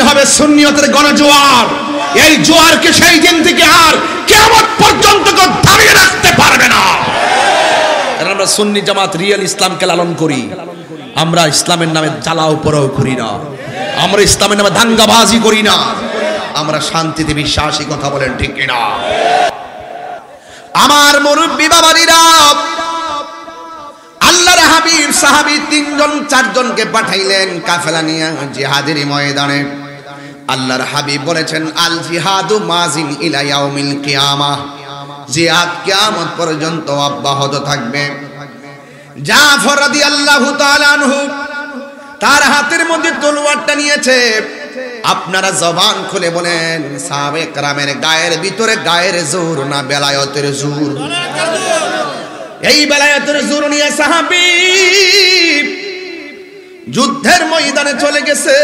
হবে সুন্নিয়তের গণজোয়ার। এই জোয়ারকে সেই দিন থেকে আর কিয়ামত পর্যন্ত কেউ দাঁড়িয়ে রাখতে পারবে না। কারণ আমরা সুন্নি জামাত রিয়েল ইসলামকে লালন করি। আমরা ইসলামের নামে জ্বালাও পোড়াও করি না, আমরা ইসলামের নামে দাঙ্গাবাজি করি না, আমরা শান্তিতে বিশ্বাসী। কথা বলেন ঠিক কিনা? আমার মুরব্বী বাবারা, আল্লাহর হাবিব সাহাবী 3 জন 4 জনকে পাঠাইলেন কাফেলা নিয়ে জিহাদের ময়দানে। আল্লাহর হাবিব বলেছেন, আল জিহাদু মাজিন ইলা ইয়াউমিল কিয়ামাহ, জিহাদ কিয়ামত পর্যন্ত অব্যাহত থাকবে। জাফর রাদিয়াল্লাহু তাআলা আনহু তার হাতের মধ্যে তলোয়ারটা নিয়েছে। আপনারা জবান খুলে বলেন, সাহাবে কেরামের গায়ের ভিতরে গায়ের জোর না বেলায়েতের জোর? এই বেলায়েতের জোর নিয়ে সাহাবী যুদ্ধের ময়দানে চলে গেছে,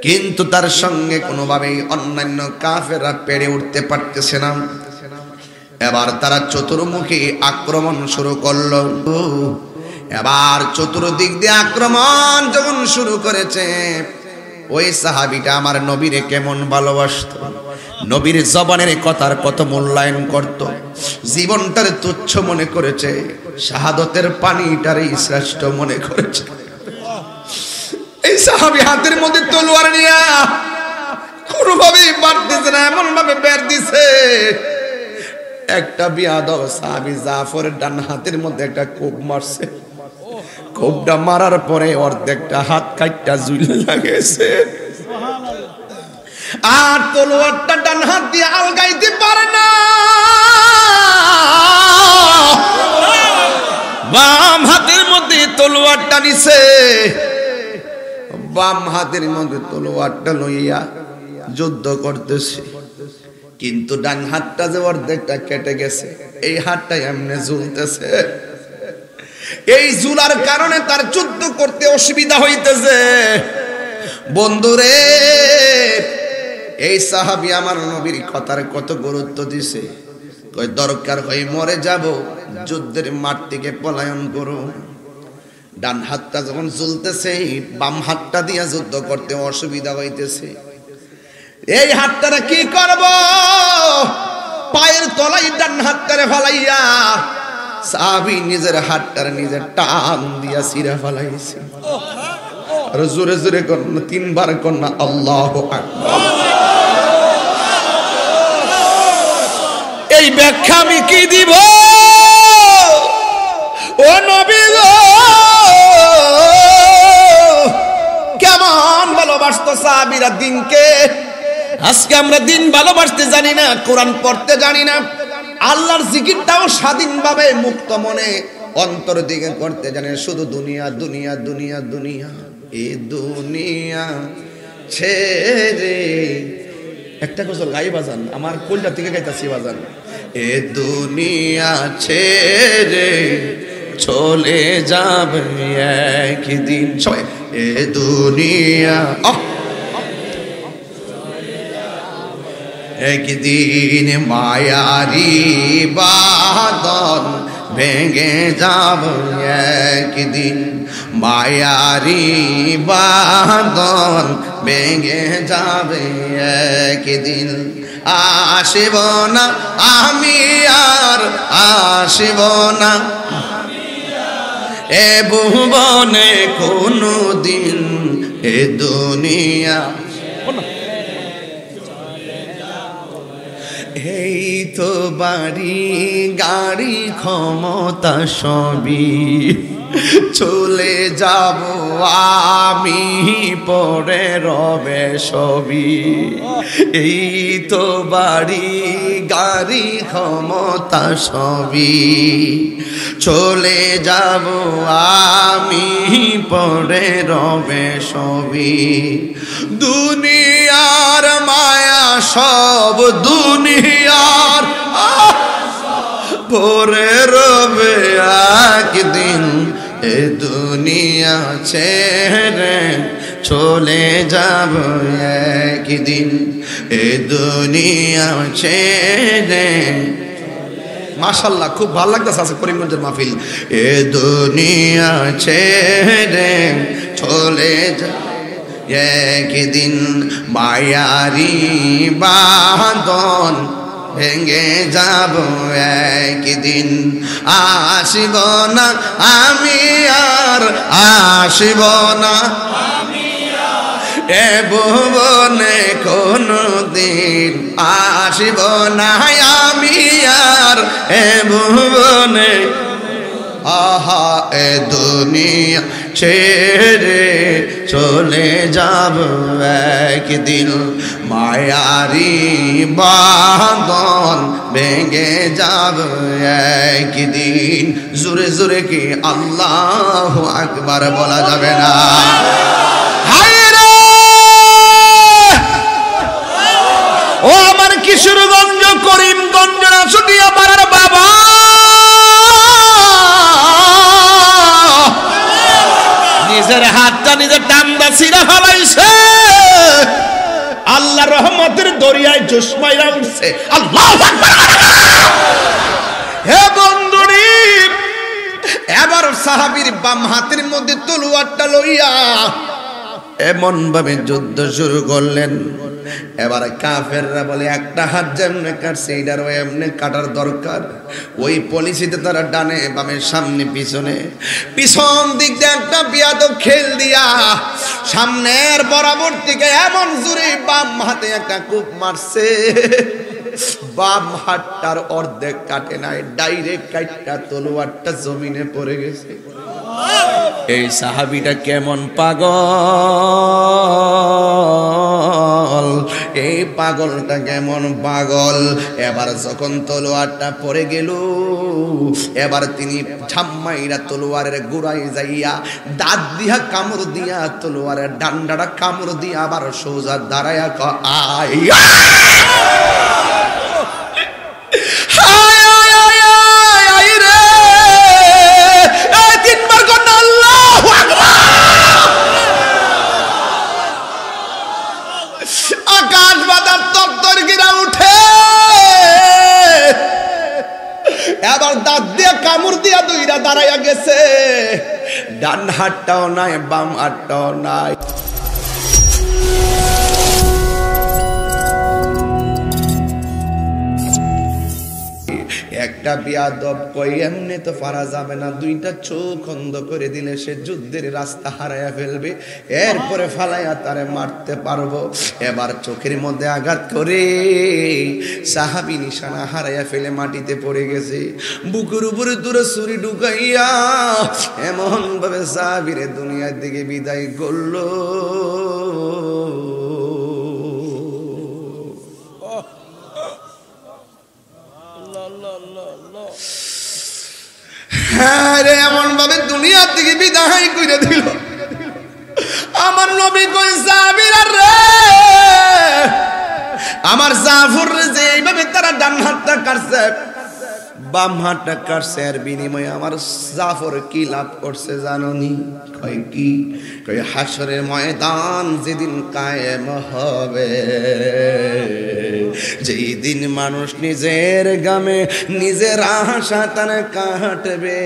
কিন্তু তার সঙ্গে কোনোভাবেই অন্যান্য কাফেররা পেরে উঠতে পারতেছে না। এবার তারা চতুর্মুখী আক্রমণ শুরু করলো। এবার চতুর্দিক দিয়ে আক্রমণ যখন শুরু করেছে, ওই সাহাবীটা আমার নবীরে কেমন ভালোবাসতো, নবীর জবানের কথার কত মূল্যায়ন করত, জীবনটার তুচ্ছ মনে করেছে, শাহাদতের পানিটারই শ্রেষ্ঠ মনে করেছে। এই সাহাবী হাতের মধ্যে তলোয়ার নিয়ে কোনোভাবেই পারতেছে না, এমন ভাবে বের দিছে। একটা বিয়াদব সাহাবী জাফরের ডান হাতের মধ্যে একটা কোপ মারছে। কোপটা মারার পরে অর্ধেকটা হাত কাটটা ঝুলে লাগেছে, আর তলোয়ারটা ডান হাত দিয়ে আলগাইতে পারে না। বাম হাতের মধ্যে তলোয়ারটা নিছে, বাম হাতের মধ্যে তলোয়ারটা লইয়া যুদ্ধ করতেছে, কিন্তু ডান হাতটা যে অর্ধেকটা কেটে গেছে, এই হাতটা এমনি ঝুলতেছে। এই ঝুলার কারণে তার যুদ্ধ করতে অসুবিধা হইতেছে। বন্ধুরে, এই সাহাবী আমার নবীর কথার কত গুরুত্ব দিছে। কই দরকার হয় মরে যাব, যুদ্ধের মাঠ থেকে পলায়ন করো। ডান হাতটা যখন ঝুলতেছে, বাম হাতটা দিয়ে যুদ্ধ করতে অসুবিধা হইতেছে। এই হাতটারে কি করব? পায়ের তলায় ডান হাতটারে ফালাইয়া সাহাবী নিজের হাতটারে নিজের টান দিয়া ছিঁড়া ফেলাইছে। আর জোরে জোরে কর, 3 বার কর না আল্লাহু আকবার। এই ব্যাখ্যা আমি কি দিব? ও নবী গো, কেমন ভালোবাসতো সাহাবীরা দিনকে। আজকে আমরা দিন ভালোবাসতে জানি না, কোরআন পড়তে জানি না, আল্লাহর জিকিরটাও স্বাধীনভাবে মুক্ত মনে অন্তর দিকে করতে জানি না। শুধু দুনিয়া দুনিয়া দুনিয়া দুনিয়া, এ দুনিয়া ছেড়ে। একটা গজল গাই বাজান, আমার কলজা থেকে গাইতাছি বাজান। এ দুনিয়া ছেড়ে চলে যাবে একদিন। সবাই এ দুনিয়া একদিন মায়ারি বাঁধন ভেঙে যাব, একদিন মায়ারি বাঁধন ভেঙে যাবে একদিন। আসিব না আমি আর আসিব না এ ভুবনে কোনো দিন, এ দুনিয়া। এই তো বাড়ি গাড়ি ক্ষমতা সবই চলে যাব আমি, পরে রবে সবই। এই তো বাড়ি গাড়ি ক্ষমতা সবই চলে যাব আমি, পরে রবে সবই। দুনিয়ার মায়া সব দুনিয়ার পরে রবে একদিন, এ দুনিয়া ছেড়ে চলে যাব একদিন, এ দুনিয়া ছেড়ে। মাশাআল্লাহ, খুব ভালো লাগতেছে আজকে করিমগঞ্জের মাহফিল। এ দুনিয়া ছেড়ে চলে যা, একদিন মায়ারি বাঁধন ভেঙে যাব একদিন আসিব না আমি আর আসিব না এ ভুবনে কোনো দিন আসিব না আমি আর এ ভুবনে আহা এ দুনিয়া ছেড়ে চলে যাব একদিন মায়ারি বাঁধন ভেঙে যাব একদিন জোরে জোরে কি আল্লাহু আকবার বলা যাবে না ও আমার কিশোরগঞ্জ করিমগঞ্জ রাসুটিয়া পাড়ার বাবা নিজের হাতটা নিজের টান্দা ছিঁড়া ফেলাইছে আল্লাহ রহমতের দরিয়ায় জোশমাইরা উঠছে আল্লাহু আকবার হে বন্ধুরি এবার সাহাবীর বাম হাতের মধ্যে তলোয়ারটা লইয়া এমন ভাবে যুদ্ধ শুরু করলেন এবার কাফেররা বলে একটা হাত যেমনে কাটছে এটারও এমনি কাটার দরকার ওই পলিসিতে তারা ডানে বামে সামনে পিছনে পিছন দিক দিয়ে একটা বিয়াদব খেল দিয়া সামনের বরাবর থেকে এমন জোরে বাম হাতে একটা কূপ মারছে বাম হাতটার অর্ধেক কাটে নাই ডাইরেক্ট কাটটা তলোয়ারটা জমিনে পড়ে গেছে এই সাহাবীটা কেমন পাগল এই পাগলটা কেমন পাগল এবার যখন তলোয়ারটা পড়ে গেল এবার তিনি ঝাম্মাইরা তলোয়ারের গোড়ায় যাইয়া দাঁত দিয়া কামড় দিয়া তলোয়ারের ডান্ডাটা কামড় দিয়া আবার সোজা দাঁড়ায়া আয় আকাশ বাতাস তত্তর গিরা উঠে এবার দাঁত দিয়ে কামড় দিয়া দুইরা দাঁড়াইয়া গেছে ডান হাতটাও নাই বাম হাতটাও নাই একটা বিয়াদব কই এমনি তো পারা যাবে না দুইটা চোখ অন্ধ করে দিলে সে যুদ্ধের রাস্তা হারাইয়া ফেলবে এরপরে ফালাইয়া তারে মারতে পারবো এবার চোখের মধ্যে আঘাত করে সাহাবী নিশানা হারাইয়া ফেলে মাটিতে পড়ে গেছে বুকের উপরে দূরে ছুরি ঢুকাইয়া এমন ভাবে সাহাবীরে দুনিয়ার দিকে বিদায় করলো এমন ভাবে দুনিয়ার থেকে বিদায় করে দিল আমার নবী কই সাহাবীরা রে আমার জাফর রে যে এইভাবে তারা ডান হাতটা কাটছে বাম হাতটা কাটছে আর বিনিময়ে আমার জাফর কি লাভ করছে জানোনি কয় কি কয় হাসরের ময়দান যেদিন কায়েম হবে যেই দিন মানুষ নিজের গামে নিজের আশা তার কাটবে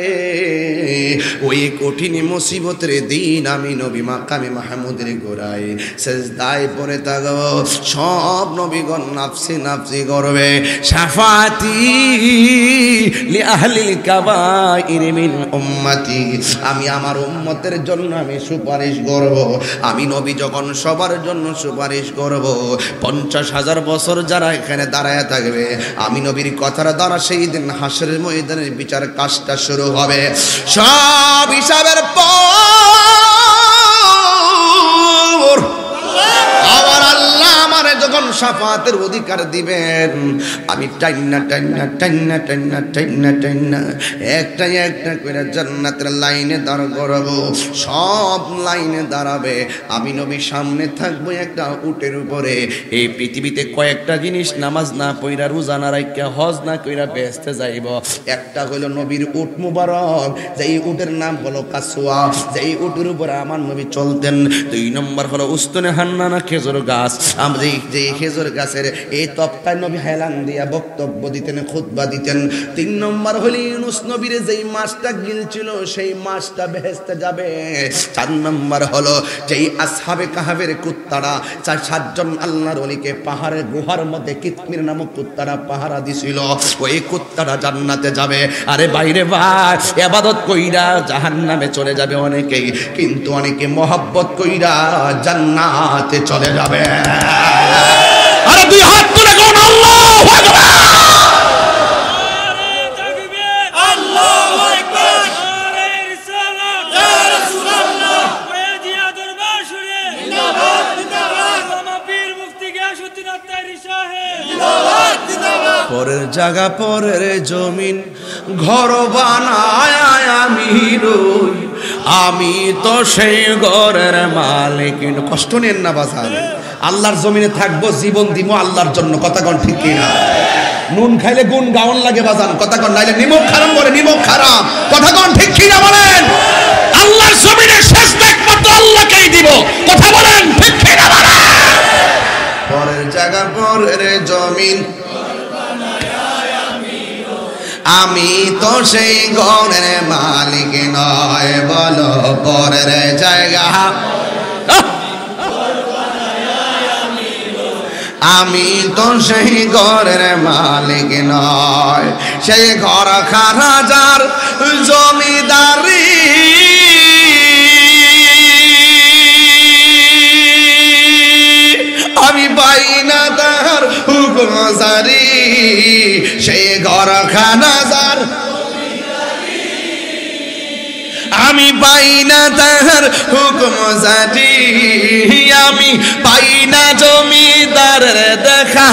ওই কঠিন মুসিবতের দিন আমি নবী মাকামে মাহমুদের গোড়ায় সেজদায় পড়ে থাকবো সব নবীগণ নাফসি নাফসি করবে শাফাতি লি আহলিল কাবাইর মিন উম্মতি আমি আমার উম্মতের জন্য আমি সুপারিশ করব আমি নবী যখন সবার জন্য সুপারিশ করব 50,000 বছর যারা এখানে দাঁড়ায় থাকবে আমি নবীর কথার দ্বারা সেই দিন হাসরের ময়দানের বিচার কাজটা শুরু হবে সব হিসাবের পর আবার আল্লাহ আমারে যখন শাফাতের অধিকার দিবেন আমি টাইনা টাইনা টাইনা টাইনা টাইনা টাইনা একটা একটা করে জান্নাতের লাইনে দাঁড় করাবো সব লাইনে দাঁড়াবে আমি নবী সামনে থাকবো একটা উটের উপরে এই পৃথিবীতে কয়েকটা জিনিস নামাজ না পইরা রোজা না রাইখা হজ না কইরা বেহেশতে যাইব একটা হলো নবীর উট মুবারক যেই উটের নাম হলো কাসওয়া যেই উটের উপরে আমার নবী চলতেন 2 নম্বর হলো উস্তুনে হান্নানা খেজুর গাছ আমরা যেই খেজুর গাছের এই তপ্তায় নবী হেলান দিয়া বক্তব্য দিতেন, খুতবা দিতেন। 3 নম্বর হলো ইউনূস নবীর যেই মাছটা গিলছিল সেই মাছটা বেহেশতে যাবে। 4 নম্বর হলো যেই আসহাবে কাহাবের কুত্তারা 7জন আল্লাহর ওলিকে পাহাড়ের গুহার মধ্যে কিতমির নামক কুত্তারা পাহারা দিছিল, ওই কুত্তারা জান্নাতে যাবে। আরে বাইরে ভাই, ইবাদত কইরা জাহান্নামে চলে যাবে অনেকেই, কিন্তু অনেকে মহব্বত কইরা জান্নাতে চলে যাবে। আরে 2 হাত তুলে কোন আল্লাহু আকবার, আল্লাহু আকবার, আরে রিসালাত ইয়া রাসূলুল্লাহ, ওয়া জিয়া দরবার শুনে জিন্দাবাদ জিন্দাবাদ, মামা পীর মুফতি গিয়াসউদ্দিন আত্তারি সাহেব জিন্দাবাদ জিন্দাবাদ। পরের জায়গা পরের জমিন ঘর বানায় আমি রই, আমি তো সেই ঘরের মালিক। কষ্ট নেন না বাজার, আল্লাহর জমিনে থাকবো, জীবন দিব আল্লাহর জন্য। কথা কোন ঠিক কিনা? নুন খাইলে গুণ গাউন লাগে বাজান, কথা কোন, নাইলে নিমক খারাপ বলে নিমক খারাপ। কথা কোন ঠিক কিনা বলেন? আল্লাহর জমিনে শেষ একমাত্র আল্লাহকেই দিব। কথা বলেন ঠিক কিনা বলেন? পরের জায়গা পরের জমিন আমি তো সেই ঘরের মালিক নয়, বলো পরের জায়গা আমি তো সেই ঘরের মালিক নয়, সেই ঘর খানা যার জমিদারি আমি পাই না তার হুকুম জারি, সেই ঘর খানা যার আমি পাই না তার হুকুম জারি, আমি পাই না জমিদারের দেখা,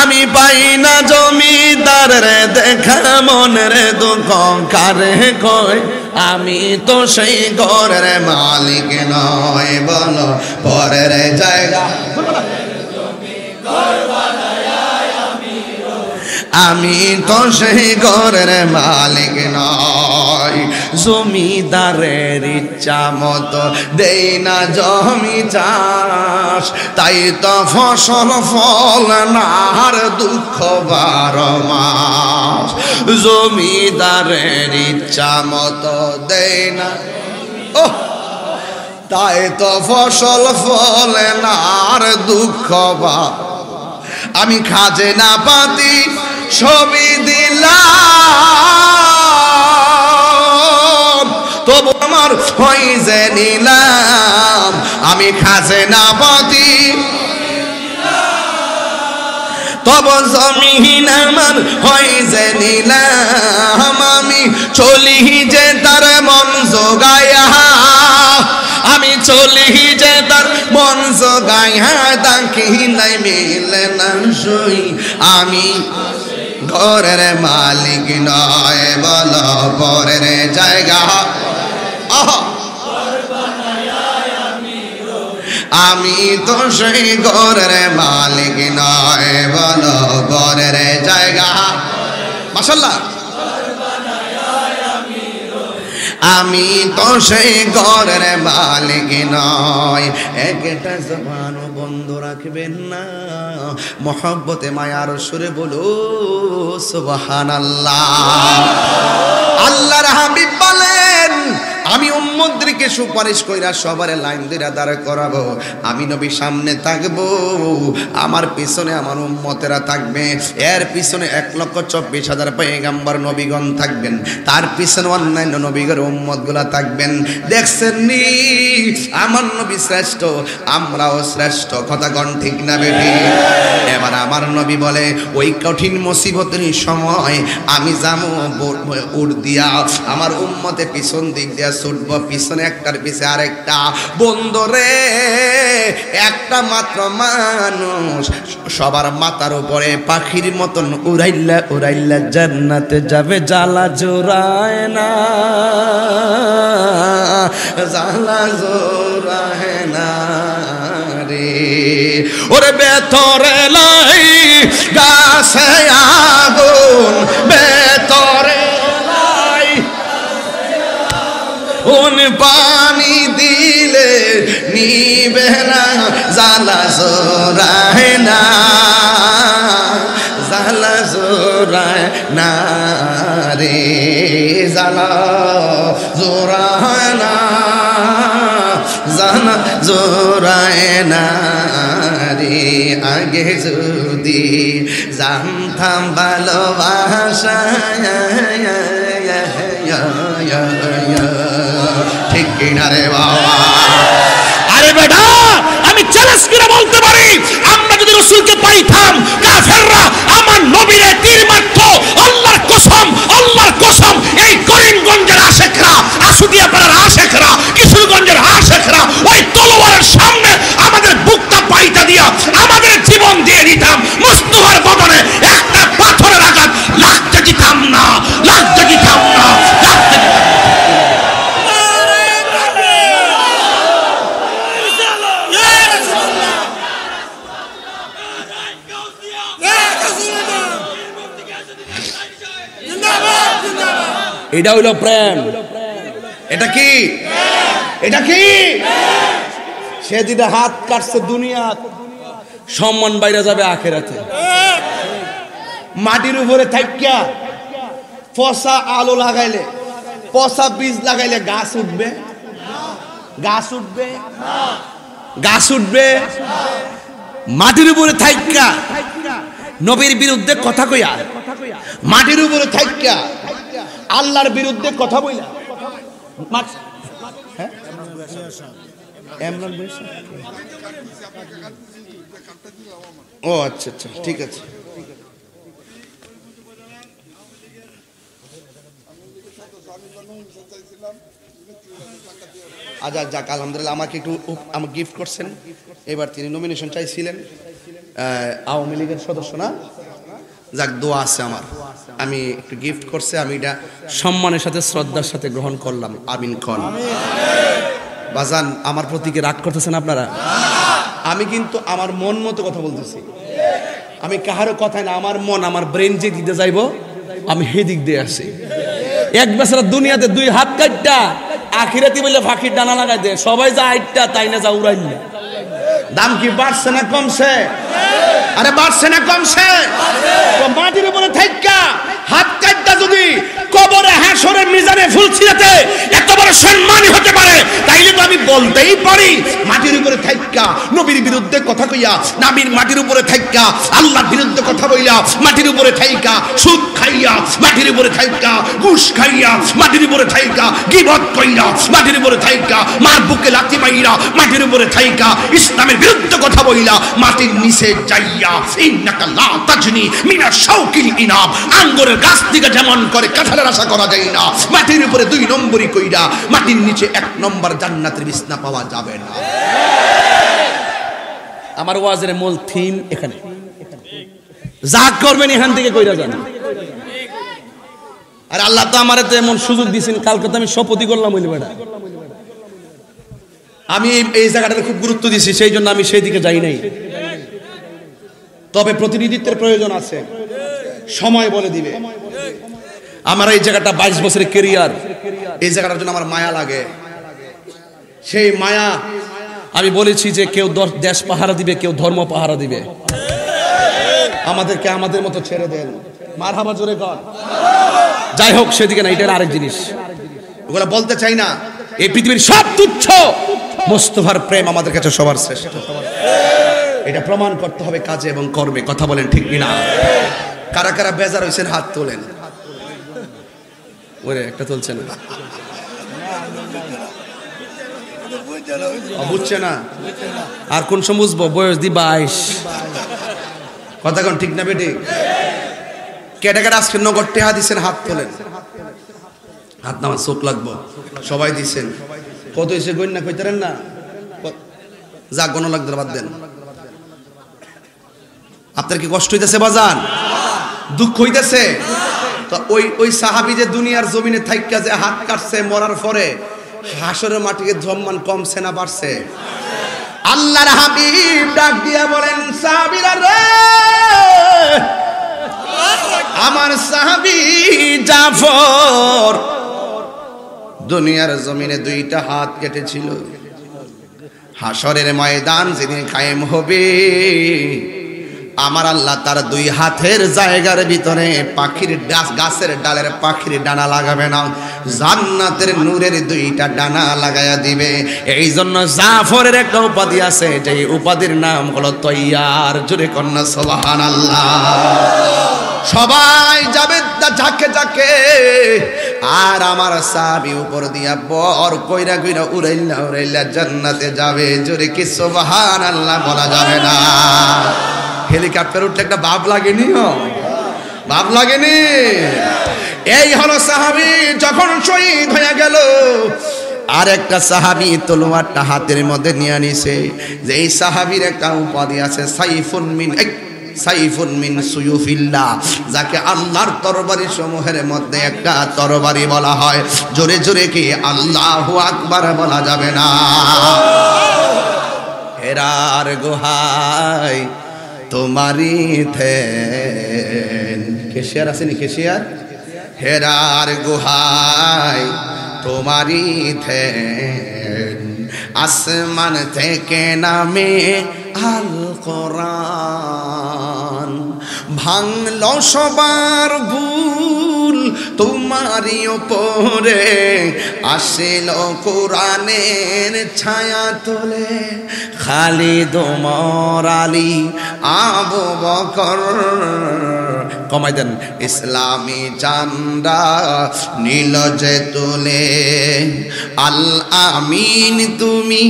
আমি পাই না জমিদারের দেখা, মনের দুঃখ কারে কয় আমি তো সেই ঘরের মালিক নয়, বলো পরের জায়গা আমি তো সেই ঘরের মালিক নয়। জমিদারের ইচ্ছা মতো দেই না জমি চাষ, তাই তো ফসল ফল নার দুঃখ 12 মাস। জমিদারের ইচ্ছা মতো দেই না, তাই তো ফসল ফল নার দুঃখ বা, আমি খাজনা পাতি সবই দিলাম, তবু আমার হয়ে যে নিলাম, আমি খাজনা পাতি তবু জমিন আমার হয়ে যে নিলাম, আমি চলি যে তার মন জোগায়া, আমি চলি যে তার মন জোগায়া, তাকে নাই মিলে না সই, আমি ঘরের মালিক নয়, বলো পরের জায়গা আমি তো সেই ঘরের মালিক নয়, বলো ঘরের জায়গা। মাশাআল্লাহ, আমি তো সেই ঘরের মালিক নয়। একটা জবানও বন্ধ রাখবেন না, মহব্বতে মায়ার সুরে বলো সুবহানাল্লাহ। আল্লাহর হাবিব বলেন, আমি উম্মতদেরকে সুপারিশ কইরা সবার লাইন ধরে দাঁড় করাবো, আমি নবী সামনে থাকবো, আমার পিছনে আমার উম্মতেরা থাকবে, এর পিছনে 1,24,000 পয়গম্বর নবীগণ থাকবেন, তার পিছনে অন্যান্য নবীগণ উম্মতগুলা থাকবেন। দেখছেন নি আমার নবী শ্রেষ্ঠ, আমরাও শ্রেষ্ঠ। কথা কোন ঠিক না বেটি? এবার আমার নবী বলে, ওই কঠিন মুসিবতের সময় আমি যাবো উঠ দিয়া, আমার উম্মতে পিছন দিক দিয়া ছুটবো, পিছনে একটার পিছে আরেকটা। বন্ধুরে, একটা মাত্র মানুষ সবার মাথার উপরে পাখির মতন উড়াইলা উড়াইলা জান্নাতে যাবে, জ্বালা জোড়ায় না, জ্বালা জোড়ায় না রে, ওরে ভেতরে লাই গাছে আগুন, ভেতরে লাই পানি দিলে নিবে না জ্বালা জোড়ায় না, জ্বালা জোড়ায় না রে, জ্বালা জোড়ায় না, জ্বালা জোড়ায় না রে। আগে যদি জানতাম ভালোবাসা, ঠিক কিনা রে বাবা? আরে বেটা, আমি চ্যালেঞ্জ করে বলতে পারি, আমরা যদি রাসূলকে পাইতাম, কাফেররা আমার নবীরে তীর মারতো। আল্লাহর কসম, আল্লাহর কসম, এই করিমগঞ্জের আশেকরা, আশুলিয়া পাড়ার আশেকরা, কিশোরগঞ্জের আশেকরা ওই তলোয়ারের সামনে আমাদের বুকটা পাইতা দিয়া আমাদের জীবন দিয়ে দিতাম। মুস্তাফার বদলে একটা পাথরের আঘাত লাগতে দিতাম না, লাগতে দিতাম না, লাগতে দিতাম না। এটা হইল প্রেম। এটা কি? এটা কি? সে যেটা হাত কাটছে দুনিয়া, সম্মান বাইরে যাবে আখেরাতে। মাটির উপরে থাইকা পচা আলো লাগাইলে, পচা বীজ লাগাইলে গাছ উঠবে? গাছ উঠবে? গাছ উঠবে? মাটির উপরে থাইকা নবীর বিরুদ্ধে কথা কইয়া, মাটির উপরে থাইকা আল্লাহর বিরুদ্ধে কথা বইলা, ও আচ্ছা আচ্ছা, ঠিক আছে। আচ্ছা যাক, আলহামদুলিল্লাহ আমাকে একটু আমাকে গিফট করছেন। এবার তিনি নমিনেশন চাইছিলেন, আওয়ামী লীগের সদস্য না? যাক, দোয়া আছে আমার, আমি একটু গিফট করছে, আমি এটা সম্মানের সাথে শ্রদ্ধার সাথে গ্রহণ করলাম। আমিন খন। বাজান, আমার প্রতি কি রাগ করতেছেন আপনারা? আমি কিন্তু আমার মন মতো কথা বলতেছি, আমি কাহারও কথায় না, আমার মন, আমার ব্রেন যে দিতে যাইবো আমি সেই দিক দিয়ে আসি। এক বেচারা দুনিয়াতে দুই হাত কাটটা আখিরাতি বলে ফাঁকির ডানা লাগাই দে, সবাই যা আইটা তাই না যা উড়াই না। দাম কি বাড়ছে না কমছে? আরে বাড়ছে না কমছে? তো মাটির উপরে থাইকা হাত কাটটা যদি কবরে হাসরের মিজানে ফুল ছিঁড়াতে এত বড় সম্মানই হতে পারে, তাইলে তো আমি বলতেই পারি মাটির উপরে থাইকা নবীর বিরুদ্ধে কথা কইয়া, নবীর মাটির উপরে থাইকা আল্লাহর বিরুদ্ধে কথা বইলা, মাটির উপরে থাইকা সুদ খাইয়া, মাটির উপরে থাইকা ঘুষ খাইয়া, মাটির উপরে থাইকা গীবত কইরা, মাটির উপরে থাইকা মার বুকে লাথি মাইরা, মাটির উপরে থাইকা ইসলামের বিরুদ্ধে কথা বইলা, মাটির নিচে যাইয়া ইন্নাকা লা তাজনি মিনা শাওকিল ইনাম, আঙ্গুরের গাছ থেকে যেমন করে কাঁঠালের আশা করা যায় না, মাটির উপরে 2 নম্বরই কইরা মাটির নিচে 1 নম্বর জান্নাতের বিছনা পাওয়া যাবে না। আমার ওয়াজের মূল থিম এখানে, যা করবেন এখান থেকে কইরা যান। আর আল্লাহ তো আমারে তো এমন সুযোগ দিয়েছেন, কালকে তো আমি শপথই করলাম বলি বেটা, আমি এই জায়গাটাতে খুব গুরুত্ব দিছি, সেই জন্য আমি সেই দিকে যাই নাই। তবে প্রতিনিধিত্বের প্রয়োজন আছে, সময় বলে দিবে। আমার এই জায়গাটা 22 বছরের ক্যারিয়ার, এই জায়গাটার জন্য আমার মায়া লাগে। সেই মায়া আমি বলেছি যে কেউ দেশ পাহারা দিবে, কেউ ধর্ম পাহারা দিবে। আমাদেরকে আমাদের মতো ছেড়ে দেন। মারহাবা জোরে কর। যাই হোক, সেদিকে না, এটার আরেক জিনিস, ওগুলা বলতে চাই না। এই পৃথিবীর সব তুচ্ছ, মোস্তফার প্রেম আমাদের কাছে সবার শ্রেষ্ঠ। এটা প্রমাণ করতে হবে কাজে এবং কর্মে। কথা বলেন ঠিক কিনা? কারা কারা বেজার হইছেন হাত তোলেন। ওরে একটা তুলছে না, বুঝছে না? আর কোন সময় বুঝবো? বয়স দি 22। কথা কোন ঠিক না বেটি? কেটে কেটে আজকে নগদ টেহা দিচ্ছেন, হাত তোলেন। হাত নামা চোখ লাগবো, সবাই দিচ্ছেন। কত হয়েছে গণ্যা কইতারেন না? যা গণ লাগতে বাদ দেন। আপনার কি কষ্ট হইতেছে বাজান? দুঃখ হইতেছে? তো ওই সাহাবী যে দুনিয়ার জমিনে থাইকা যে হাত কাটছে, মরার পরে হাসরের মাটিকে সম্মান কমছে না বাড়ছে? আল্লাহর হাবিব ডাক দিয়া বলেন, সাহাবীরা রে, আমার সাহাবী জাফর দুনিয়ার জমিনে 2টা হাত কেটেছিল, হাসরের ময়দান যেদিন কায়েম হবে, আমার আল্লাহ তার দুই হাতের জায়গার ভিতরে পাখির গাছের ডালের পাখির ডানা লাগাবে না, জান্নাতের নূরের দুইটা ডানা লাগায়া দিবে। এই জন্য জাফরের একটা উপাধি আছে, যে উপাধির নাম হলো তৈয়ার। জোরে কন্যা সুবহানাল্লাহ। সবাই যাবে ঝাঁকে ঝাঁকে, আর আমার সাহাবী উপর দিয়া বর কইরা কইরা উড়াইলা উড়াইলা জান্নাতে যাবে। জোরে কি সুবহানাল্লাহ বলা যাবে না? হেলিকপ্টার উঠলে একটা ভাব লাগেনি? ভাব লাগেনি? এই হলো সাহাবী যখন শহীদ হয়ে গেল। আর একটা সাহাবী তলোয়ারটা হাতের মধ্যে নিয়ে নিছে, যে এই সাহাবীর একটা উপাধি আছে সাইফুন মিন সুয়ুফিল্লাহ, যাকে আল্লাহর তরবারি সমূহের মধ্যে একটা তরবারি বলা হয়। জোরে জোরে কি আল্লাহু আকবার বলা যাবে না? হেরার গুহায় তোমারি থেন, কেশিয়ার আসেনি? কেশিয়ার হেরার গুহায় তোমারি থেন, আসমান থেকে নামে আল কোরআন, ভাঙল সবার ভুল তোমারই ওপরে, আসিল কোরআনের ছায়া তোলে, খালিদ ওমর আলী আবু বকর, কমাই দেন, ইসলামী চান্দা নীল যে তুলে, আল আমিন তুমি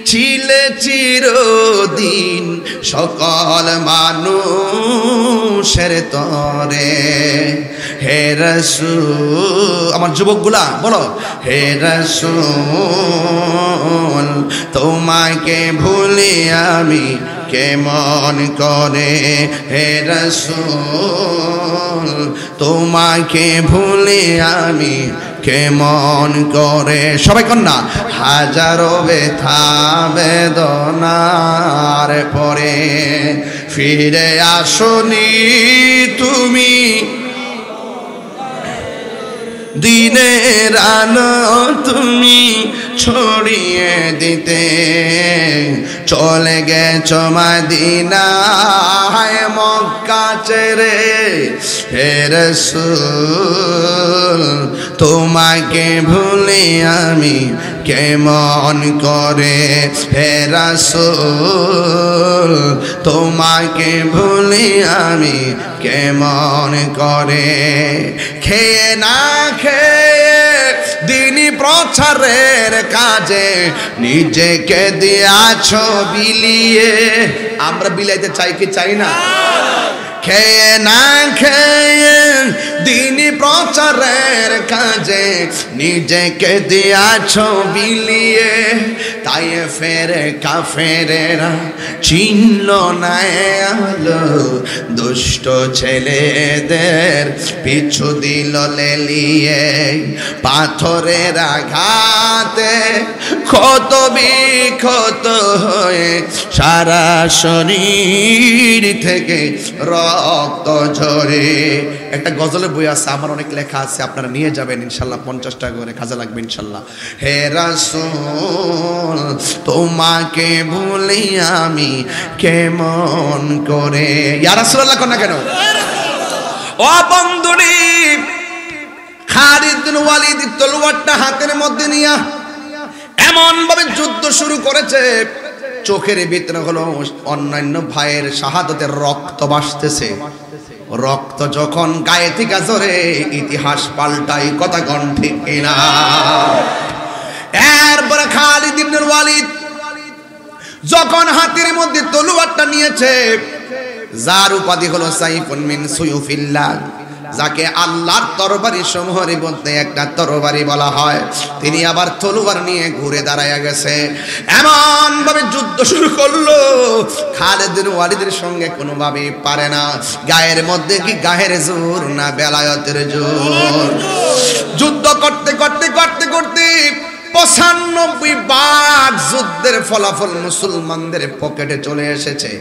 ছিলে চিরদিন সকল মানুষের তরে, হে রাসূল, আমার যুবকগুলা বলো, হে রাসূল তোমাকে ভুলি আমি কেমন করে, হে রাসূল তোমাকে ভুলি আমি কেমন করে। সবাই কন্যা, হাজারো ব্যথা বেদনার পরে ফিরে আসনি তুমি, দিনের আলো তুমি ছড়িয়ে দিতে, চলে গেছ মদিনায় মক্কা ছেড়ে, হে রাসূল তোমাকে ভুলি আমি কেমন করে, হে রাসূল তোমাকে ভুলি আমি কেমন করে। খেয়ে না খেয়ে দিনী প্রচারের কাজে নিজেকে দিয়াছ বিলিয়ে, আমরা বিলাইতে চাই কি চাই না? খেয়ে না খেয়ে দিনী প্রচারের কাজে নিজেকে দিয়াছ বিলিয়ে, তাই ফেরে কাফেরেরা চিনল না আলো, দুষ্ট ছেলেদের পিছু দিল লেলিয়ে, পাথরের আঘাতে ক্ষত বিক্ষত হয়ে সারা শরীর থেকে রক্ত ঝরে। একটা গজলের বই আছে, আমার অনেক লেখা আছে, আপনারা নিয়ে যাবেন ইনশাল্লাহ, 50 টাকা করে কাজে লাগবে ইনশাল্লাহ। হে রাসূল তোমাকে ভুলি আমি কেমন করে। ইয়া রাসূলুল্লাহ কোন না কেন? ও বন্ধুরি, খালিদ বিন ওয়ালিদ তলোয়ারটা হাতের মধ্যে নিয়ে এমন ভাবে যুদ্ধ শুরু করেছে, চোখের ভিতরে হলো অন্যান্য ভাইয়ের শাহাদাতের রক্ত ভাসতেছে। রক্ত যখন গায়ে থেকে ঝরে, ইতিহাস পাল্টাই, কথা কোন ঠিক কিনা? এরপরে খালিদ ইবনে ওয়ালিদ যখন হাতের মধ্যে তলোয়ারটা নিয়েছে, যার উপাধি হলো সাইফুন মিন সুয়ুফিল্লাহ, যাকে আল্লাহর তরবারি সমূহের মধ্যে একটা তরবারি বলা হয়, তিনি আবার তলোয়ার নিয়ে ঘুরে দাঁড়ায়া গেছে। এমন ভাবে যুদ্ধ শুরু করলো, খালিদ বিন ওয়ালিদের সঙ্গে কোনোভাবে পারে না। গায়ের মধ্যে কি গায়ের জোর না বেলায়েতের জোর? যুদ্ধ করতে করতে করতে করতে 95 যুদ্ধের ফলাফল মুসলমানদের পকেটে চলে এসেছে,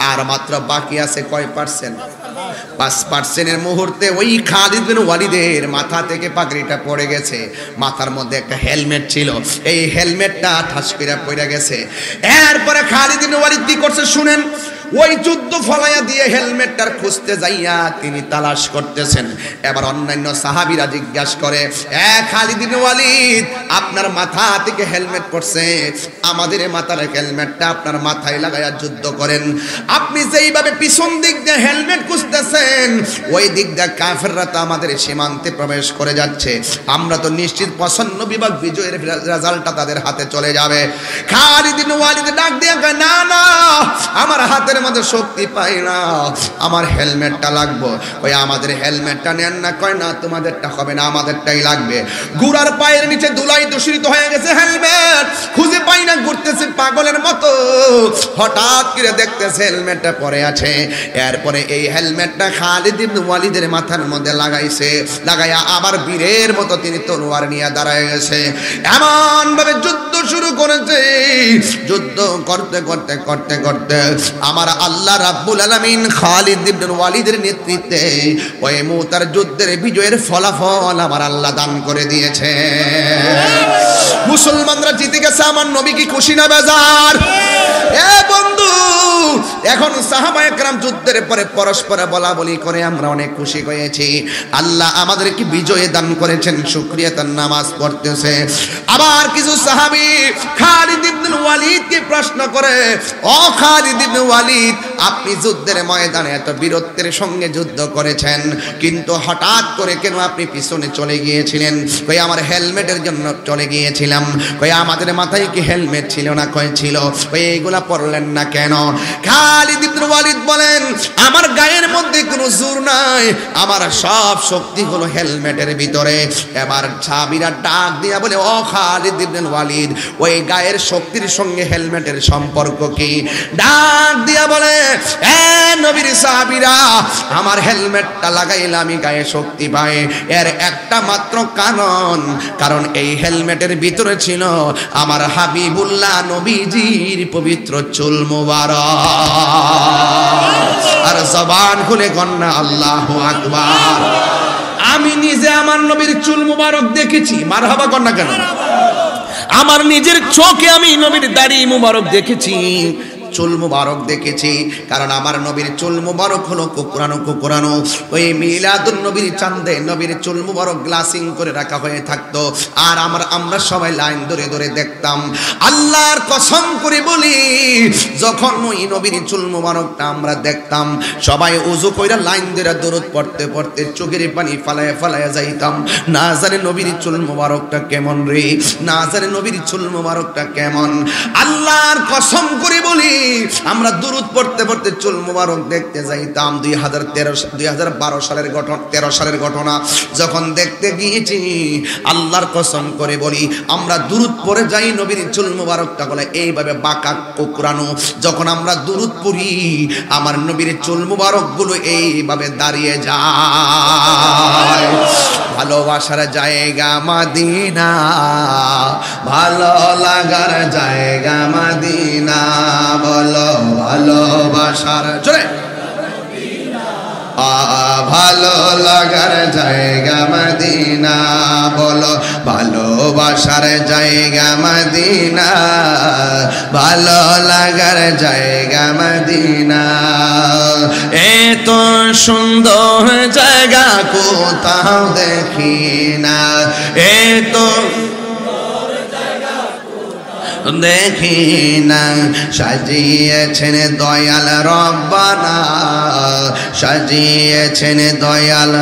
আর মাত্র বাকি আছে কয় পার্সেন্ট? 5% মুহূর্তে ওই খালিদ বিন ওয়ালিদের মাথা থেকে পাগড়িটা পড়ে গেছে। মাথার মধ্যে একটা হেলমেট ছিল, এই হেলমেটটা ঠাস করে পড়ে গেছে। এরপরে খালিদ বিন ওয়ালিদ কি করছে শুনেন, ওই যুদ্ধ ফলাইয়া দিয়ে হেলমেটটার খুঁজতে যাইয়া তিনি তালাশ করতেছেন। এবার অন্যান্য সাহাবীরা জিজ্ঞাসা করে, খালিদ বিন ওয়ালিদ আপনার মাথা থেকে হেলমেট পড়ছে, আমাদের মাথার হেলমেটটা আপনার মাথায় লাগাইয়া যুদ্ধ করেন। আপনি যেইভাবে পিছন দিক দিয়ে হেলমেট খুঁজতেছেন, ওই দিক দিয়ে কাফেররা তো আমাদের সীমান্তে প্রবেশ করে যাচ্ছে, আমরা তো নিশ্চিত 55 বিভাগ বিজয়ের রেজাল্টটা তাদের হাতে চলে যাবে। খালিদ বিন ওয়ালিদ ডাক দিয়ে কয়, না না, আমার হাতের মধ্যে শক্তি পাই না, আমার হেলমেটটা লাগবে। ওই আমাদের হেলমেটটা নেন না। কয় না, তোমাদেরটা হবে না, আমাদেরটাই লাগবে। গুড়ার পায়ের নিচে ধুলাই দূষিত হয়ে গেছে, হেলমেট খুঁজে পাই না, ঘুরতেছে পাগলের মতো। হঠাৎ করে দেখতেছে হেলমেটটা পড়ে আছে। এরপরে এই হেলমেটটা খালিদ ইবনে ওয়ালিদের মাথার মধ্যে লাগাইছে, লাগাইয়া আবার বীরের মতো তিনি তলোয়ার নিয়ে দাঁড়ায় গেছে। এমন ভাবে যুদ্ধ শুরু করেছে। যুদ্ধ করতে করতে করতে করতে আমার আল্লাহ রাব্বুল আলামিন খালিদ ইবনে ওয়ালিদের নেতৃত্বে ওই মুতার যুদ্ধের বিজয়ের ফলাফল আমার আল্লাহ দান করে দিয়েছে। মুসলমানরা জিতে গেছে, আমার নবী কি খুশি না বেজার? এ বন্ধু, এখন সাহাবায়ে কেরাম যুদ্ধের পরে পরস্পর বলা বলি করে আমরা অনেক খুশি হয়েছি। আল্লাহ আমাদেরকে বিজয় দান করেছেন, শুকরিয়া তার নামাজ পড়তেছে। আবার কিছু সাহাবী খালিদ ইবনে ওয়ালিদকে প্রশ্ন করে, ও খালিদ ইবনে ওয়ালিদ, আপনি যুদ্ধের ময়দানে এত বীরত্বের সঙ্গে যুদ্ধ করেছেন, কিন্তু হঠাৎ করে কেন আপনি পিছনে চলে গিয়েছিলেন? কই আমার হেলমেটের জন্য চলে গিয়েছিলাম। কই আমাদের মাথায় কি হেলমেট ছিল না? কই ছিল। কই এইগুলা পরলেন না কেন? খালিদ ইবনে ওয়ালিদ বলেন, আমার গায়ের মধ্যে কোনো জোর নাই, আমার সব শক্তি হলো হেলমেটের ভিতরে। এবার সাহাবীরা ডাক দিয়া বলে, ও খালিদ ইবনে ওয়ালিদ, ওই গায়ের শক্তির সঙ্গে হেলমেটের সম্পর্ক কি? ডাক দিয়া বলে, এ নবীর সাহাবীরা, আমার হেলমেটটা লাগাইলে আমি গায়ে শক্তি পাই, এর একটা মাত্র কারণ এই হেলমেটের ভিতরে ছিল আমার হাবিবুল্লাহ নবীজির পবিত্র চুল মুবারক। আর জবান খুলে কন্যা আল্লাহু আকবার। আমি নিজে আমার নবীর চুল মুবারক দেখেছি, মারহাবা কন্যা কেন? আমার নিজের চোখে আমি নবীর দাড়ি মুবারক দেখেছি, চুল মুবারক দেখেছি। কারণ আমার নবীর চুল মুবারক হলো কুকুরানো। ওই মিলাদুন নবীর চাঁদে নবীর চুল মুবারক গ্লাসিং করে রাখা হয়ে থাকতো। আর আমরা সবাই লাইন ধরে ধরে দেখতাম। আল্লাহর কসম করে বলি, যখন ওই নবীর চুল মুবারকটা আমরা দেখতাম, সবাই ওযু কইরা লাইন ধরে দরুদ পড়তে পড়তে চোখের পানি ফালায়া ফালায়া যাইতাম। না জানে নবীর চুল মুবারকটা কেমন রে, না জানে নবীর চুল মুবারকটা কেমন। আল্লাহর কসম করে বলি, আমরা দুরূদ পড়তে পড়তে চুল মুবারক দেখতে যাইতাম। 2012 সালের ঘটনা, 13 সালের ঘটনা যখন দেখতে গিয়েছি, আল্লাহর কসম করে বলি, আমরা দুরূদ পড়ে যাই, নবীর চুল মুবারকটা বলে এইভাবে বাঁকা কোকড়ানো। যখন আমরা দুরূদ পড়ি, আমার নবীর চুল মুবারক গুলো এইভাবে দাঁড়িয়ে যায়। ভালোবাসার জায়গা মদিনা, ভালো লাগার জায়গা মদিনা, বলো ভালোবাসার জোরে, ভালো লাগার জায়গা মদিনা, বলো ভালোবাসার জায়গা মদিনা, ভালো লাগার জায়গা মদিনা। এত সুন্দর জায়গা কোথাও দেখি না, এত দেখি না। সাজিয়েছেন দয়াল রব্বানা, সাজিয়েছেন দয়াল।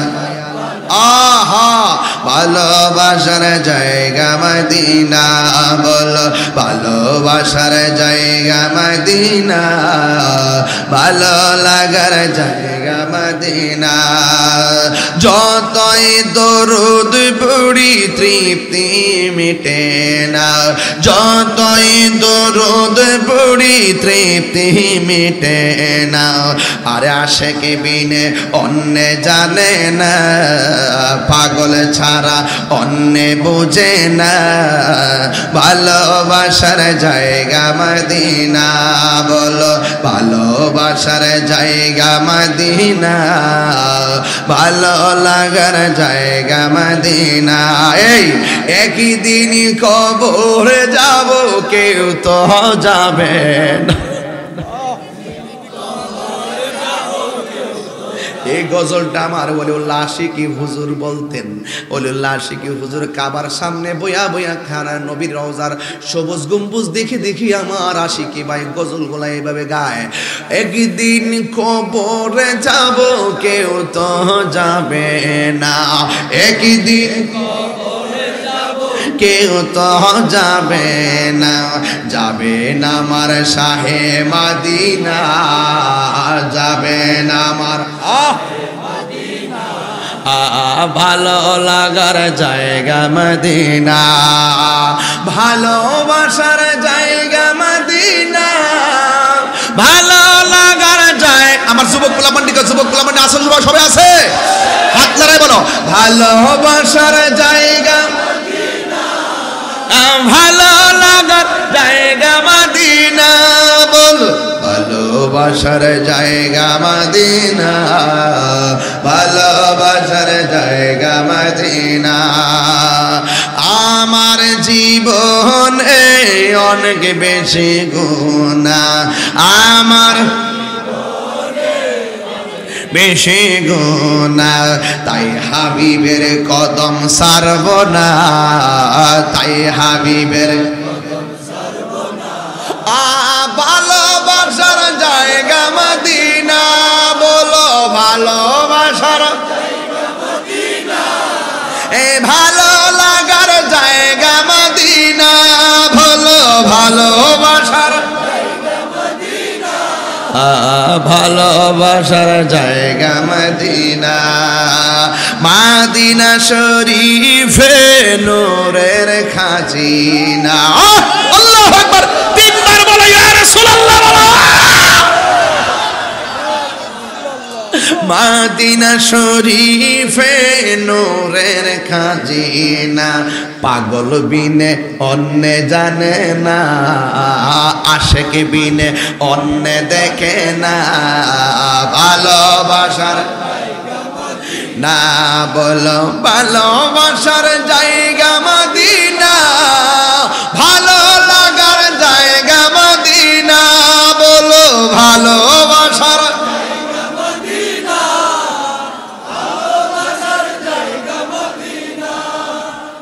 আহা, ভালোবাসার জায়গা মদিনা, বলো ভালোবাসার জায়গা মদিনা, ভালো লাগার জায়গা মদিনা। যতই দরুদ পড়ি তৃপ্তি মিটে না, যতই দরুদ পড়ি তৃপ্তি মিটে না। আরে আশিক বিনে অন্য জানে না, পাগল ছাড়া অন্য বুঝে না। ভালোবাসার জায়গা মদিনা, বলো ভালো ভালোবাসার জায়গা মদিনা, ভালো লাগার জায়গা মদিনা। এই একই দিন কবরে যাব, কেউ তো যাবে না। এই গজলটা আমার ওলিউল্লাহ আশিকি হুজুর বলতেন। ওলিউল্লাহ আশিকি হুজুর কাবার সামনে বইয়া বইয়া খানা নবীর রওজার সবুজ গম্বুজ দেখে দেখি আমার আশিকি ভাই গজলগুলা এইভাবে গায়। একদিন কবরে যাব, কেউ তো যাবে না, একদিন কেউ তো যাবে না, যাবে না আমার শাহে মদিনা, যাবে না আমার ভালো লাগার জায়গা মদিনা, ভালোবাসার জায়গা মদিনা, ভালো লাগার জায়গা। আমার যুবক পোলাপান্ডি, যুবক পোলাপান্ডি আসল যুবক সবাই আছে, হাত লড়াই বলো, ভালোবাসার জায়গা, ভালো লাগার জায়গা মদিনা, বল ভালোবাসার জায়গা মদিনা, ভালোবাসার জায়গা মদিনা। আমার জীবনে অনেক বেশি গুনাহ, আমার বেশি গুনাহ, তাই হাবিবের কদম ছাড়ব না, তাই হাবিবের কদম ছাড়ব না। ভালোবাসার জায়গা মদিনা, বলো ভালোবাসার জায়গা মদিনা, এ ভালো লাগার জায়গা মদিনা, বলো ভালোবাসার ভালোবাসার জায়গা মদিনা। মদিনা শরীফে নূরের খাজিনা। আল্লাহু আকবার, তিনবার বলো ইয়া রাসূলুল্লাহ, মদিনা শরীফে নূরের খাজিনা, পাগল বিনে অন্য জানে না, আশেক বিনে অন্য দেখে না, ভালোবাসার না, বলো ভালোবাসার জায়গা মদিনা, ভালো লাগার জায়গা মদিনা, বলো ভালোবাসার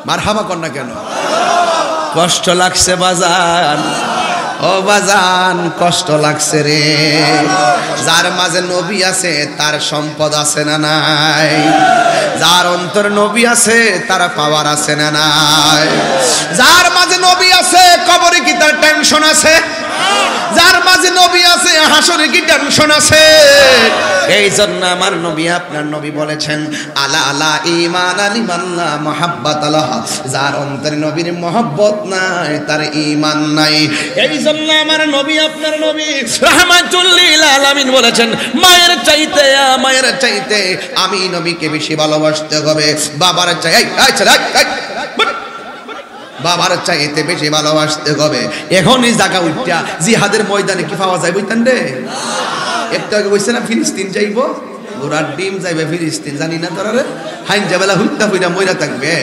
মারহাবা কন্যা। কেন কষ্ট লাগছে বাজান, ও বাজান কষ্ট লাগছে রে। যার মাঝে নবী আছে তার সম্পদ আছে না নাই? যার অন্তর নবী আছে তার পাওয়ার আছে না নাই? যার মাঝে নবী আছে কবরে কি তার টেনশন আছে? যার মাঝে নবী আছে হাসরে কি টেনশন আছে? এই জন্য আমার নবী আপনার নবী বলেছেন, আলা আলা ঈমান আলিমাল্লাহ মুহাব্বাত আলাহ, যার অন্তরে নবীর মহব্বত নাই তার ঈমান নাই। এই জন্য আমার নবী আপনার নবী রাহমাতুল লিল আলামিন বলেছেন, মায়ের চাইতে আমি নবীকে বেশি ভালোবাসতে হবে। বাবার বাবার চাইতে বেশি ভালোবাসতে হবে। এখনই জায়গা উঠা জিহাদের ময়দানে কি পাওয়া যায় বুঝতেন রে? একটু আগে বলছে না ফিলিস্তিন যাইব, ঘোড়ার ডিম যাইবে ফিলিস্তিন, জানি না তোরা রে হাইন যাবেলা হুইতা হইরা মইরা থাকবে।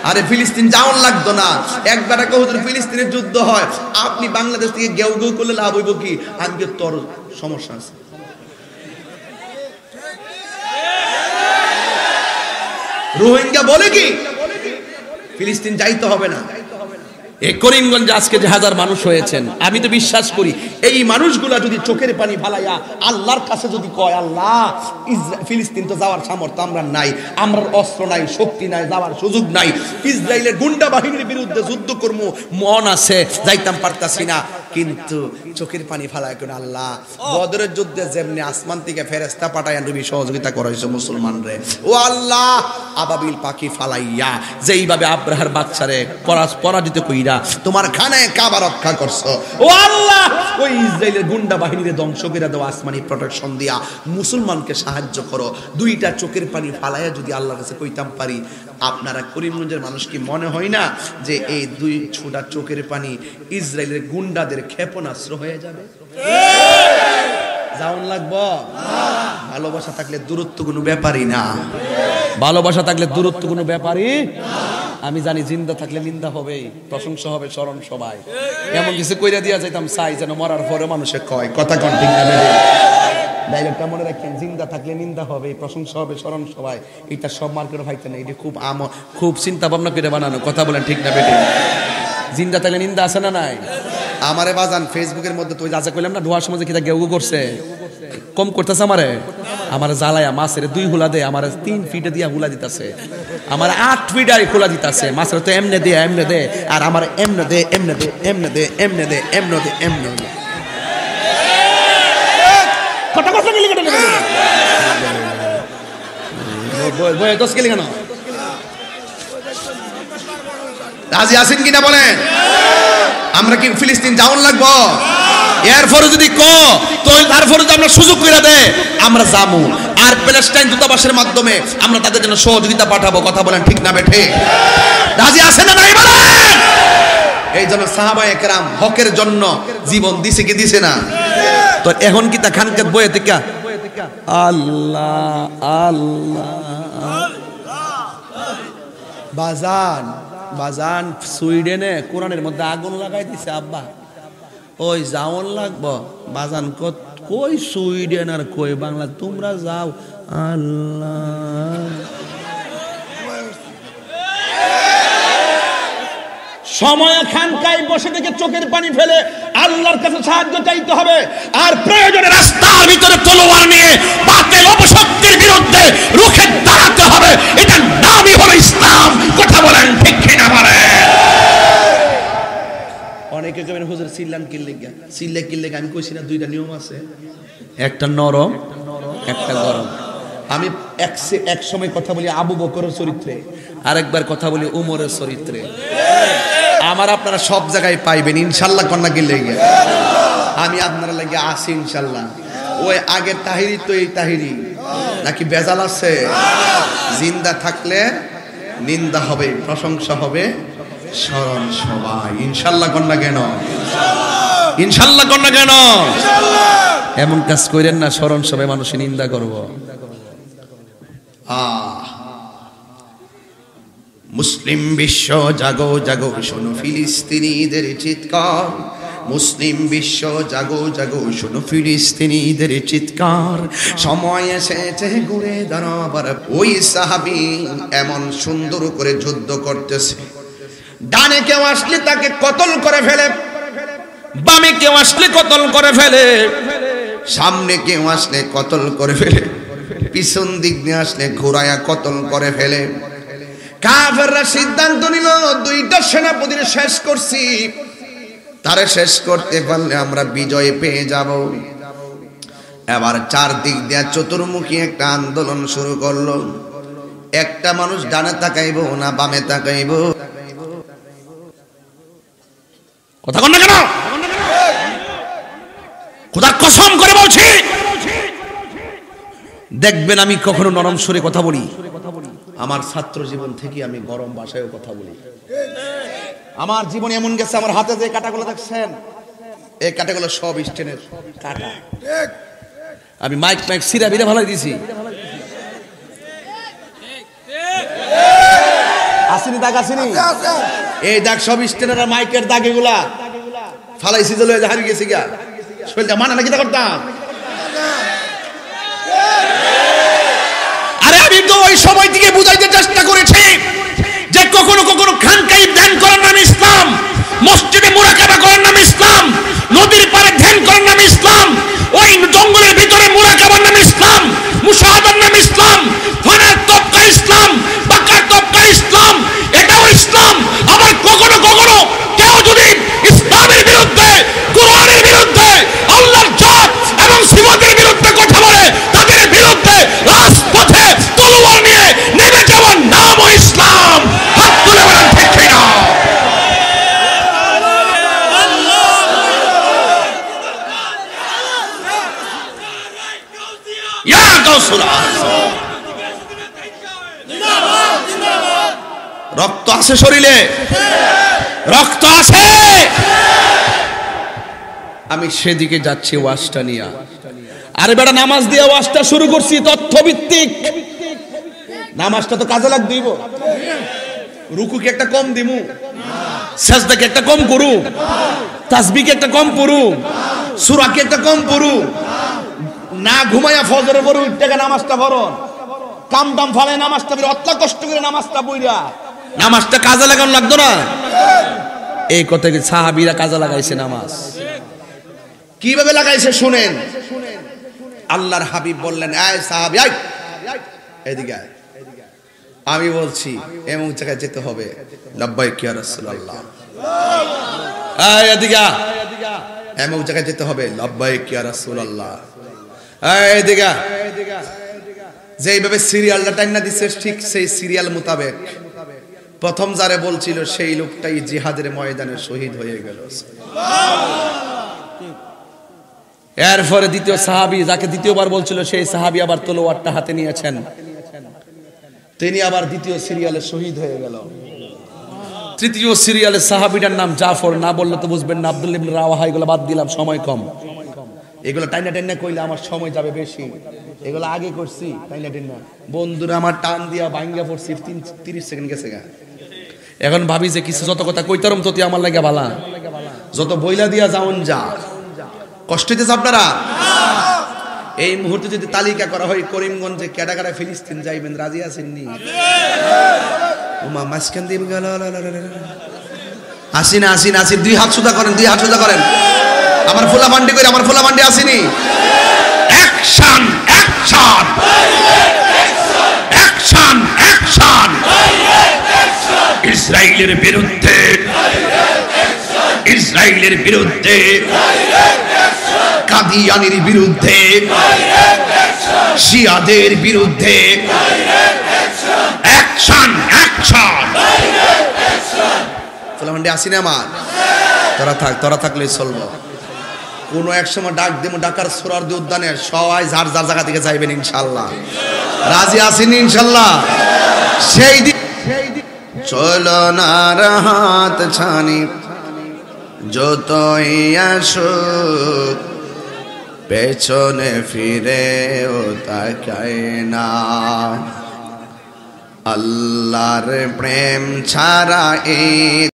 আরে ফিলিস্তিন যাওয়ার লাগতো না, একবার একটা হুজুর ফিলিস্তিনের যুদ্ধ হয়, আপনি বাংলাদেশ থেকে গেউ গেউ করলে লাভ হইব কি? আজকে তোর সমস্যা আছে। রোহিঙ্গা বলে কি ফিলিস্তিন যাইতে হবে না। এই করিমগঞ্জে আজকে যে হাজার মানুষ হয়েছেন, আমি তো বিশ্বাস করি এই মানুষগুলা যদি চোখের পানি ফালাইয়া আল্লাহর কাছে যদি কয়, আল্লাহ ফিলিস্তিন তো যাওয়ার সামর্থ্য আমরা নাই, আমরা অস্ত্র নাই, শক্তি নাই, যাওয়ার সুযোগ নাই, ইসরায়েলের গুন্ডা বাহিনীর বিরুদ্ধে যুদ্ধ করবো মন আছে, যাইতাম পারতাছি না, কিন্তু চোখের পানি ফালায় কেন? আল্লাহ বদরের যুদ্ধে যেমনি আসমান থেকে ফেরেশতা পাঠায় নবী সহযোগিতা করাইছে মুসলমানরে, ও আল্লাহ আবাবিল পাখি ফালাইয়া যেইভাবে আব্রাহার বাচ্চারে পরাজিত কইরা তোমার খানায় কাবা রক্ষা করছো, ও আল্লাহ ওই ইসরায়েলের গুন্ডা বাহিনীরে ধ্বংস করে দাও, আসমানি প্রোটেকশন দিয়া মুসলমানকে সাহায্য করো। দুইটা চোখের পানি ফালাইয়া যদি আল্লাহর কাছে কইতাম পারি, আপনারা করিমগঞ্জের মানুষ কি মনে হয় না যে এই দুই ছোটা চোখের পানি ইসরায়েলের গুন্ডাদের ক্ষেপণাস্ত্র হয়ে যাবে? যাওন লাগবো ভালোবাসা থাকলে দূরত্ব কোনো ব্যাপারই না ভালোবাসা থাকলে দূরত্ব কোনো ব্যাপারই আমি জানি জিন্দা থাকলে নিন্দা হবে প্রশংসা হবে স্মরণ সবাই এমন কিছু কইরা দিয়া যাইতাম চাই যেন মরার পরে মানুষে কয় কথা কোন ঠিক না ডাইরেক্টটা মনে রাখেন জিন্দা থাকলে নিন্দা হবে প্রশংসা হবে স্মরণ সবাই এটা সব মার্কেটে ভাইতে না এটা খুব চিন্তা ভাবনা করে বানানো কথা বলেন ঠিক না বেটে জিন্দা থাকলে নিন্দা আছে না নাই আমারে বাজান ফেসবুকের মধ্যে তুই যা কইলাম না ঢোয়ার সময় কিটা গেউ করছে কম করতেছে আমারে জ্বালায়া মাছের 2 হুলা দেয় আমারে 3 ফিটে দিয়া হুলা দিতেছে আমার 8 ফিট আর হুলা দিতেছে মাছের তো এমনে দে আর আমার এমনে দে কথা কথা গেলি কেন বই দোষ গেলি কেন রাজি আছেন কিনা বলেন আমরা কি ফিলিস্তিন যাওন লাগবো এরপরে যদি তো তারপরে যদি আমরা সুযোগ করে দেয় আমরা যাবো আর প্যালেস্টাইন দূতাবাসের মাধ্যমে আমরা তাদের জন্য সহযোগিতা পাঠাবো কথা বলেন ঠিক না বেঠে রাজি আছেন না নাই বলেন এই জন্য সাহাবায়ে কেরাম হকের জন্য জীবন দিছে কি দিছে না তো এখন কি তা খানকাত বইয়ে থেকে আল্লাহ আল্লাহ বাজান সুইডেনে কোরআনের মধ্যে আগুন লাগাই দিছে আব্বা ওই যাওন লাগবো বাজান কই সুইডেন আর কই বাংলা তোমরা যাও আল্লাহ সময় খানকায় বসে থেকে চোখের পানি ফেলে আল্লাহর কাছে সাহায্য চাইতে হবে আর প্রয়োজনে রাস্তার ভিতরে তলোয়ার নিয়ে বাতিল অপশক্তির বিরুদ্ধে রুখে দাঁড়াতে হবে এটা নামই হলো ইসলাম কথা বলেন ঠিক কিনা বলেন অনেকে কবেন হুজুর সিল্লান কিল্লে আমি কইছি না দুইটা নিয়ম আছে একটা নরম একটা গরম আমি এক সময় কথা বলি আবু বকরের চরিত্রে আরেকবার কথা বলি উমরের চরিত্রে আমার আপনারা সব জায়গায় পাইবেন ইনশাআল্লাহ কন্যা গিলে আমি আপনারা লাগে আসি ইনশাআল্লাহ ওই আগের তাহিরি তো এই তাহিরি নাকি বেজাল আছে জিন্দা থাকলে নিন্দা হবে প্রশংসা হবে স্মরণ সবাই ইনশাআল্লাহ কন্যা কেন ইনশাআল্লাহ কন্যা কেন এমন কাজ করেন না স্মরণ সবাই মানুষের নিন্দা করব মুসলিম বিশ্ব জাগো জাগো শোনো ফিলিস্তিনিদের চিৎকার মুসলিম বিশ্ব জাগো জাগো শোনো ফিলিস্তিনিদের চিৎকার সময় এসেছে ঘুরে দাঁড়াবার ওই সাহাবী এমন সুন্দর করে যুদ্ধ করতেছে ডানে কেউ আসলে তাকে কতল করে ফেলে বামে কেউ আসলে কতল করে ফেলে সামনে কেউ আসলে কতল করে ফেলে পিছন দিক দিয়ে আসলে ঘোরায়া কতল করে ফেলে কাফেররা সিদ্ধান্ত নিল দুইটা সেনাপতির শেষ করছি তারে শেষ করতে পারলে আমরা বিজয় পেয়ে যাব এবার চারদিক দিয়ে চতুর্মুখী একটা আন্দোলন শুরু করলো একটা মানুষ ডানে তাকাইবো না বামে তাকাইবো কথা বল না কেন খোদার কসম করে বলছি দেখবেন আমি কখনো নরম সুরে কথা বলি আমার ছাত্র জীবন থেকে আমি গরম ভাষায় কথা বলি আমার জীবন এমন গেছে আমার হাতে যে কাটাগুলো দেখছেন এই কাটাগুলো সব স্টেনের কাটা আমি মাইক সিরা বিরে ভালো দিয়েছি আসেনি দাগ আসেনি এই দাগ সব স্টেনের মাইকের দাগ এগুলা ফালাইছি যে লয়ে হারিয়ে গেছি গা শরীরটা মানা নাকি তা করতাম আরে আমি তো ওই সময় থেকে বুঝাইতে চেষ্টা করেছি যে কখনো কখনো খানকায় ধ্যান করার নাম ইসলাম মসজিদে মুরাকাবা করার নাম ইসলাম নদীর পাড়ে ধ্যান করার নাম ইসলাম ওই জঙ্গলের ভিতরে মুরাকাবার নাম ইসলাম মুশাহাদার নাম ইসলাম ফানার তবকা ইসলাম বাকার তবকা ইসলাম এটাও ইসলাম আবার কখনো কখনো কেউ যদি ইসলামের বিরুদ্ধে কোরআনের বিরুদ্ধে আল্লাহর জাত এবং সিফাতের বিরুদ্ধে কথা বলে তাদের বিরুদ্ধে রাজপথে তলোয়ার নিয়ে নেমে যাওয়ার নামও ইসলাম হাত তুলে বলেন ঠিক কিনা ইয়া গাউসুল আজম রক্ত আছে শরীরে রক্ত আছে আমি সেদিকে যাচ্ছি ওয়াজটা নিয়া আরে বেটা নামাজ দিয়ে ওয়াজটা শুরু করছি তথ্যভিত্তিক, নামাজটা তো কাজে লাগ দিব। রুকু কি একটা কম দিমু, সাজদা কি একটা কম করু, তাসবিহ কি একটা কম পড়ু, সূরা কি একটা কম পড়ু, না ঘুমায়া ফজরে পড়ু টাকা নামাজটা পড়ুন, কাম দাম ফালে নামাজটা পড়ে অত কষ্ট করে নামাজটা পড়া নামাজটা কাজে লাগানো লাগতো না? এই কথা কি সাহাবীরা কাজে লাগাইছে নামাজ? কিভাবে লাগাইছে শুনেন। আল্লাহর হাবিব বললেন, এই সাহাবী আয় এদিকে আয়, আমি বলছি এমন জায়গায় যেতে হবে, লাব্বাইক ইয়া রাসূলুল্লাহ। এই এদিকে আয়, এমন জায়গায় যেতে হবে, লাব্বাইক ইয়া রাসূলুল্লাহ। এই এদিকে আয়, যেইভাবে সিরিয়ালটা টাইনা দিছে ঠিক সেই সিরিয়াল মোতাবেক প্রথম যারে বলছিল সেই লোকটাই জিহাদের ময়দানে শহীদ হয়ে গেল। এরপরে দ্বিতীয় সাহাবী যাকে দ্বিতীয়বার বলছিল সেই সাহাবী আবার তলোয়ারটা হাতে নিয়েছেন, তিনি আবার দ্বিতীয় সিরিয়ালে শহীদ হয়ে গেল। তৃতীয় সিরিয়ালের সাহাবীটার নাম জাফর, না বললে তো বুঝবেন না, আব্দুল্লাহ ইবনে রাওয়াহা, এগুলো বাদ দিলাম সময় কম, এগুলো টাইনা টাইনা কইলে আমার সময় যাবে বেশি, এগুলো আগে করছি টাইনা টাইনা। বন্ধুরা আমার টান দিয়া ভাঙ্গা পড়ছি 30 সেকেন্ড গেছে গা। এখন ভাবি যে কিছু যত কথা কইতারম ততি আমার লাগে ভালা, যত বইলা দিয়া যাওন যা কষ্ট হইতেছে আপনারা। এই মুহূর্তে যদি তালিকা করা হয় করিমগঞ্জে কেডা কেডা ফিলিস্তিন যাইবেন, রাজি আছেন নি? ওমা মাঝখান দিয়ে গেল, আসি না আসি না আসি, দুই হাত সোজা করেন, দুই হাত সোজা করেন, আমার ফোলা মান্ডি করে, আমার ফোলা মান্ডি আসেনি। অ্যাকশন অ্যাকশন অ্যাকশন অ্যাকশন, ইসরায়েলের বিরুদ্ধে, ইসরায়েলের বিরুদ্ধে, কাদিয়ানির বিরুদ্ধে, শিয়াদের বিরুদ্ধে, অ্যাকশন অ্যাকশন। ফোলামান্ডি আসিনি আমার, তোরা থাকলে চলবো। কোনো এক সময় ডাক দেবো ঢাকার সোহরাওয়ার্দী উদ্যানে, সবাই যার যার জায়গা থেকে যাইবেন ইনশাল্লাহ, রাজি আসেনি ইনশাল্লাহ। সেই দিন চলো না হাত ছানি যতই আসুক, পেছনে ফিরেও তাকায় না, আল্লাহর প্রেম ছাড়া এই